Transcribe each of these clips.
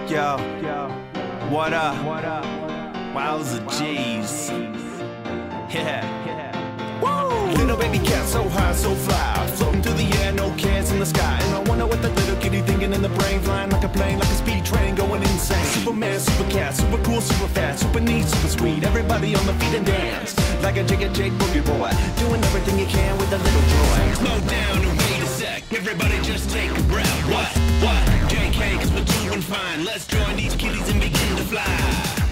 Yo, what up? Wowza G's. Yeah. Woo! Little baby cat, so high, so fly, floating through the air, no cares in the sky. And I wonder what the little kitty thinking in the brain, flying like a plane, like a speed train, going insane. Superman, super cat, super cool, super fast, super neat, super sweet. Everybody on the feet and dance like a Jigga Jake boogie boy, doing everything you can with a little joy. Slow down and wait a sec. Everybody just take a breath. What? JK, cause we're doing fine. Let's join these kitties and begin to fly.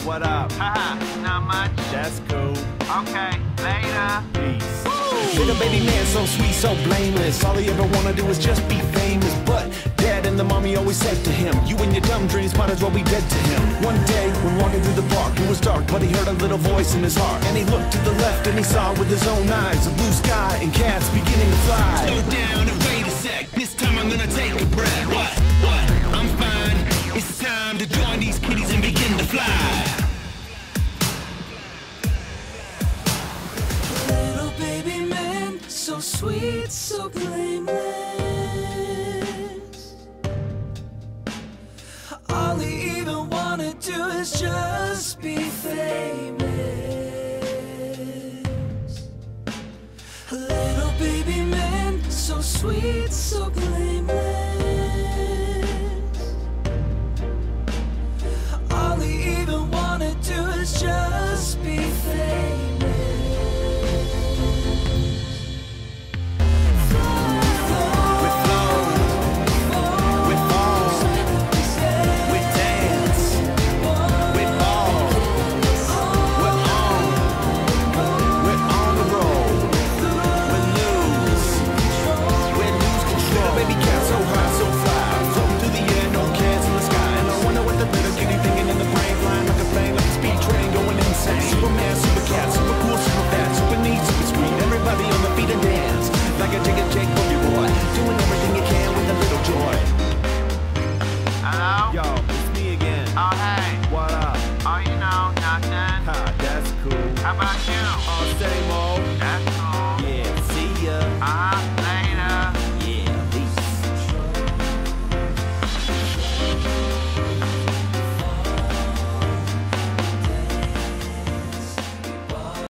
What up? Haha, not much. That's cool. Okay, later. Peace. Little baby man, so sweet, so blameless. All he ever wanna do is just be famous. But dad and the mommy always said to him, you and your dumb dreams might as well be dead to him. One day, when walking through the park, it was dark, but he heard a little voice in his heart. And he looked to the left and he saw with his own eyes a blue sky and cats beginning to fly. Slow down and wait a sec. This time I'm gonna take a breath. What? I'm fine. It's time to join these kitties and begin to fly. So sweet, so blameless. All he even wanna do is just be famous. A little baby man, so sweet, so blameless. All he even wanna do is just be famous. Superman, super cat, super cool, super fast, super neat, super sweet. Everybody on the feet and dance like a Jigga Jake boogie boy, doing everything you can with a little joy. Hello? Yo.